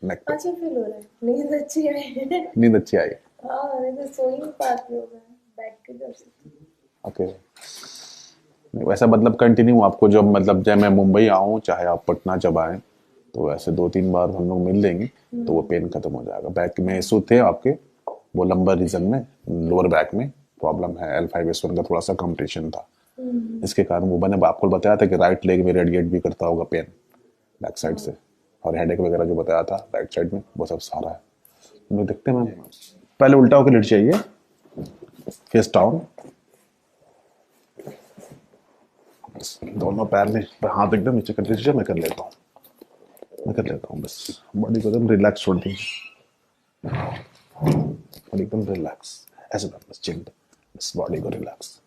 नेक पे। अच्छा फील हो रहा है, नींद अच्छी आई। नींद अच्छी आई? हाँ, नहीं तो सो ही नहीं पाती हूँ मैं बैठ के जब से। ओके। वैसा मतलब कंटिन्यू आपको जब मतलब जब मैं मुंबई आऊँ चाहे आप पटना जब आए तो वैसे 2-3 बार हम लोग मिल लेंगे तो वो पेन खत्म हो जाएगा। बैक में इशू थे आपके, वो लंबर रीजन में, लोअर बैक में प्रॉब्लम है। L5S1 का थोड़ा सा कॉम्पिटिशन था, इसके कारण वो मैंने आपको बताया था कि राइट लेग में रेडिएट भी करता होगा पेन बैक साइड से, हाँ। और हेडेक वगैरह जो बताया था राइट साइड में वो सब सारा है। हम लोग देखते हैं मैम, पहले उल्टा होकर लेट जाइए, फेस डाउन, दोनों पैर में हाथ एकदम नीचे कर लीजिए। मैं कर लेता हूँ, मैं कर लेता हूँ, बस बॉडी को एकदम रिलैक्स छोड़ दीजिए, बॉडी एकदम रिलैक्स, ऐसे बस चिल्ड, बस बॉडी को रिलैक्स।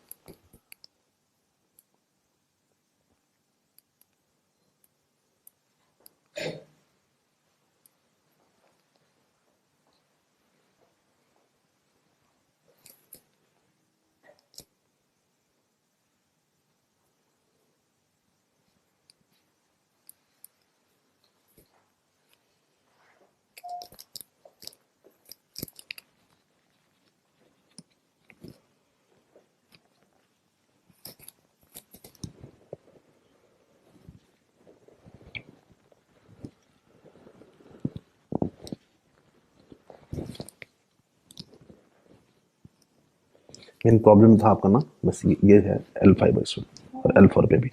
मेन प्रॉब्लम था आपका ना, बस ये है L5S1 और L4 पे भी।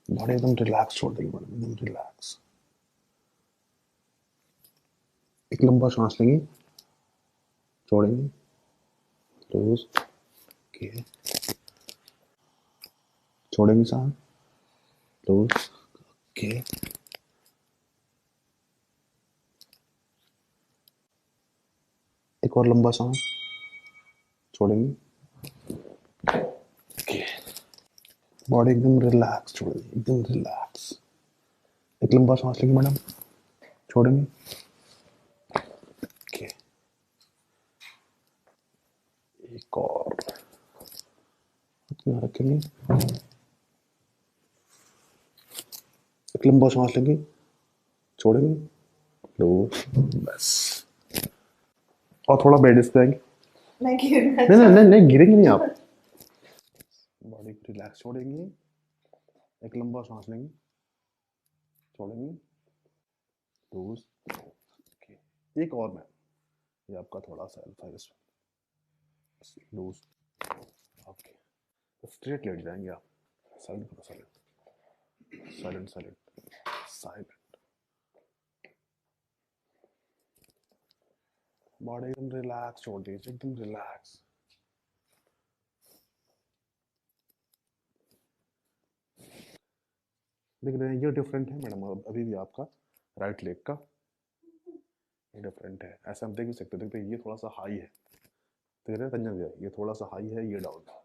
बॉडी एकदम रिलैक्स छोड़ देगी मैडम, एकदम रिलैक्स। एक लंबा सांस लेंगे, छोड़ेंगे, क्लोज, ओके, छोड़ेंगे सांस, क्लोज, ओके, एक और लंबा सांस, छोड़ेंगे, ओके, बॉडी एकदम रिलैक्स छोड़ देगी, एकदम रिलैक्स। एक लंबा सांस लेंगे मैडम, छोड़ेंगे, ओके, एक और यहाँ रखेंगे, एक लंबा सांस लेंगे, छोड़ेंगे, क्लोज, बस। और थोड़ा बेड इस पे आएंगे, मैं गिरना नहीं नहीं नहीं चाहती नहीं गिरेंगे नहीं आप। हूँ। बॉडी को रिलैक्स छोड़ेंगे, एक लंबा सांस लेंगे, छोड़ेंगे, क्लोज, ओके, एक और मैम, ये आपका थोड़ा सा L5 loose, okay, straight late जाएंगे आप, साइलेंट करो, silent, silent, silent, silent, body एकदम रिलैक्स छोड़ दीजिए, एकदम रिलैक्स। देख रहे हैं ये डिफरेंट है मैडम, अभी भी आपका राइट लेग का ये डिफरेंट है, ऐसे हम देख भी सकते हैं। देखते हैं ये थोड़ा सा हाई है, देख रहे हैं तंजन भैया, ये थोड़ा सा हाई है, ये डाउन है।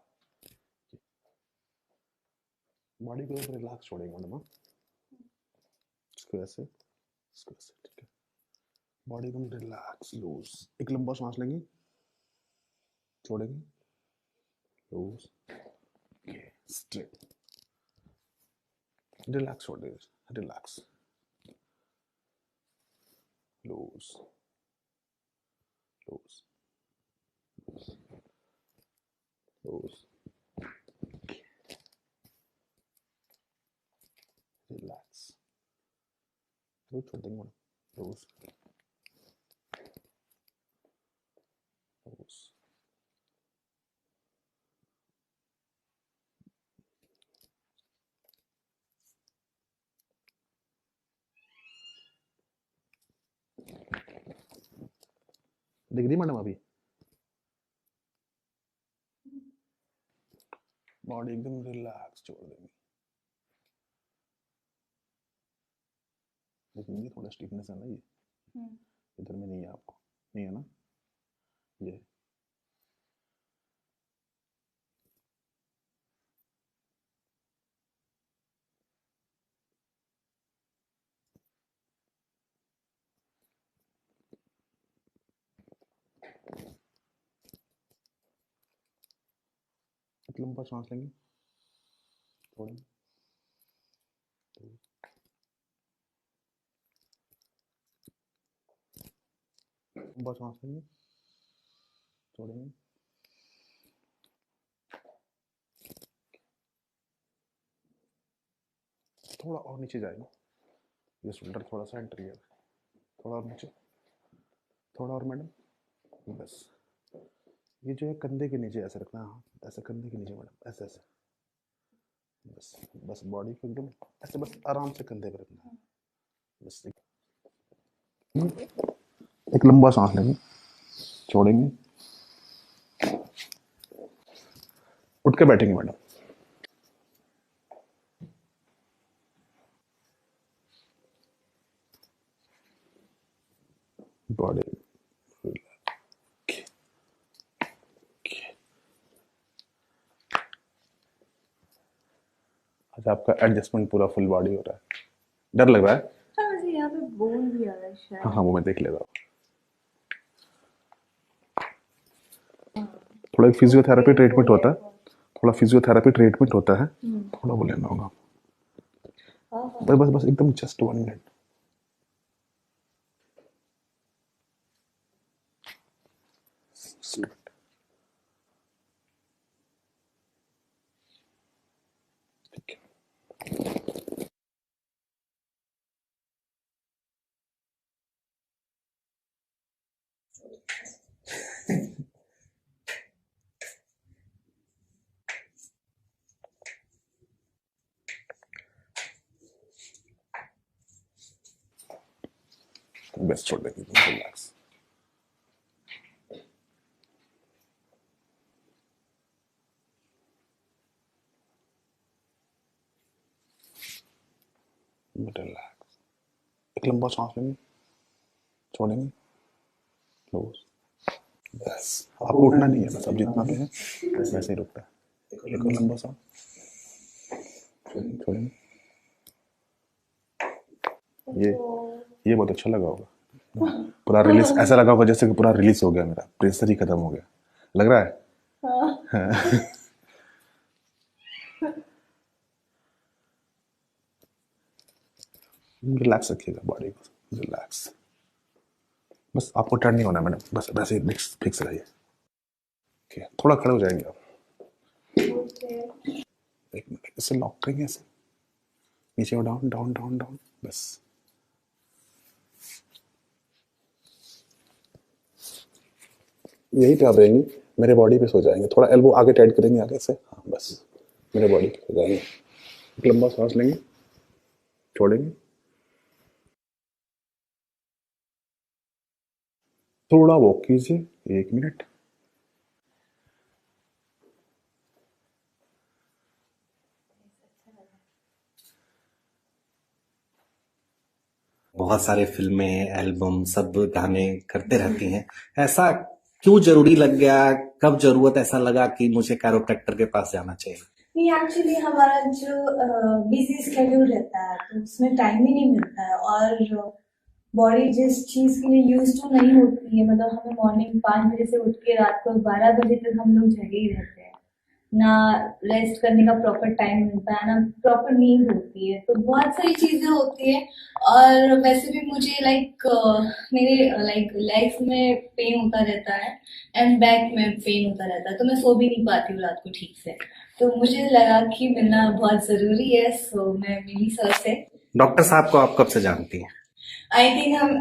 बॉडी को रिलैक्स छोड़ेंगे मैडम, हाँ? इसको ऐसे, इसको ऐसे, ठीक है, बॉडी एकदम रिलैक्स लूज। एक लंबा सांस लेंगे, छोड़ेंगे, लूज, ओके, स्ट्रेट, रिलैक्स छोड़ दीजिए, relax, loose, loose, loose, relax, loose छोड़ देंगे मैडम, लूज, लूज। दिख रही मैडम अभी? बॉडी एकदम रिलैक्स छोड़ देंगे। लेकिन ये थोड़ा स्टिफनेस है ना, ये इधर में नहीं है आपको, नहीं है ना ये। एक लंबा सांस लेंगे, छोड़ेंगे, लंबा सांस लेंगे, छोड़ेंगे, थोड़ा और नीचे जाएंगे, ये शोल्डर थोड़ा सा एंटीरियर, थोड़ा और नीचे, थोड़ा और मैडम, बस। ये जो है कंधे के नीचे ऐसे रखना है, हाँ ऐसे कंधे के नीचे मैडम, ऐसे ऐसे, बस बस बॉडी को एकदम ऐसे बस आराम से कंधे पे रखना है, बस एक लंबा सांस लेंगे, छोड़ेंगे, उठ के बैठेंगे मैडम, बॉडी। अच्छा आपका एडजस्टमेंट पूरा फुल बॉडी हो रहा है, डर लग रहा है? हाँ मुझे यहाँ पे बोन भी आ रहा है शायद। हाँ हाँ वो मैं देख लेता हूँ। थोड़ा एक फिजियोथेरेपी ट्रीटमेंट होता है, थोड़ा फिजियोथेरेपी ट्रीटमेंट होता है, थोड़ा वो लेना होगा। बस बस बस एकदम जस्ट 1 मिनट। ठीक है। बस छोड़ देंगे, रिलैक्स। रिलैक्स, एक लंबा सांस लेंगे, छोड़ेंगे, क्लोज। बस आपको उठना नहीं है, बस अब जितना भी है वैसे ही रुकता है। एक और लंबा सांस, छोड़ेंगे। ये बहुत अच्छा लगा होगा, पूरा रिलीज ऐसा लगा होगा जैसे कि पूरा रिलीज हो गया, मेरा प्रेशर ही खत्म हो गया, लग रहा है? रिलैक्स रखिएगा बॉडी को, रिलैक्स। बस आपको टर्न नहीं होना मैडम, बस वैसे ही फिक्स फिक्स रहिए। ओके थोड़ा खड़े हो जाएंगे आप, एक मिनट इसे लॉक करेंगे ऐसे, नीचे डाउन डाउन डाउन डाउन, बस यही पे आप रहेंगे, मेरे बॉडी पे सो जाएंगे, थोड़ा एल्बो आगे टाइट करेंगे आगे से, हाँ बस मेरे बॉडी पे सो जाएंगे। एक लंबा सांस लेंगे, छोड़ेंगे, थोड़ा वॉक कीजिए 1 मिनट। बहुत सारे फिल्में, एल्बम, सब गाने करते रहती हैं। ऐसा क्यों जरूरी लग गया, कब जरूरत ऐसा लगा कि मुझे कैरोप्रैक्टर के पास जाना चाहिए? नहीं एक्चुअली हमारा जो बिजी स्केड्यूल रहता है तो उसमें टाइम ही नहीं मिलता है, और बॉडी जिस चीज के लिए यूज टू नहीं होती है, मतलब हमें मॉर्निंग 5 बजे से उठ के रात को 12 बजे तक हम लोग जगे ही रहते हैं, ना रेस्ट करने का प्रॉपर टाइम मिलता है, ना प्रॉपर नींद होती है, तो बहुत सारी चीजें होती है। और वैसे भी मुझे मेरे लेग्स में पेन होता रहता है एंड बैक में पेन होता रहता है, तो मैं सो भी नहीं पाती हूँ रात को ठीक से, तो मुझे लगा कि मिलना बहुत जरूरी है, सो मैं मिली सर से। डॉक्टर साहब को आप कब से जानती हैं? आई थिंक हम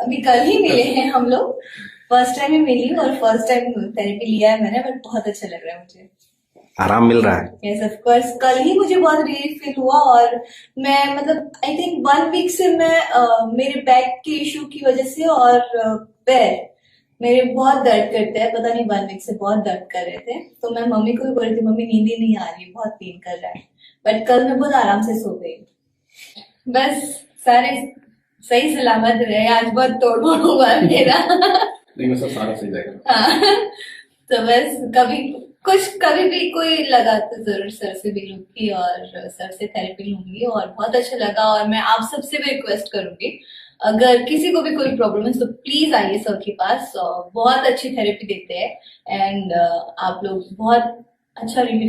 अभी कल ही मिले हैं हम लोग, फर्स्ट टाइम ही मिली और फर्स्ट टाइम थेरेपी लिया है मैंने, बट बहुत अच्छा लग रहा है मुझे, आराम मिल रहा है? Yes of course. कल ही मुझे बहुत रिलीफ फील हुआ, और मैं मतलब आई थिंक 1 वीक से मैं मेरे बैक के इशू की वजह से और पैर मेरे बहुत दर्द करते हैं, पता नहीं 1 वीक से बहुत दर्द कर रहे थे, तो मैं मम्मी को भी बोल रही थी मम्मी नींद ही नहीं आ रही, बहुत पेन कर रहा है, बट कल मैं बहुत आराम से सो गई। बस सारे सही सलामत रहे, आज बहुत तोड़ फोड़ हुआ है मेरा। नहीं वैसा सारा सही जाएगा। हाँ तो बस कभी भी कोई लगा तो जरूर सर से मिलूंगी और सर से थेरेपी लूंगी, और बहुत अच्छा लगा, और मैं आप सबसे भी रिक्वेस्ट करूंगी अगर किसी को भी कोई प्रॉब्लम है तो प्लीज आइए सर के पास, बहुत अच्छी थेरेपी देते हैं, एंड आप लोग बहुत अच्छा रिलीफ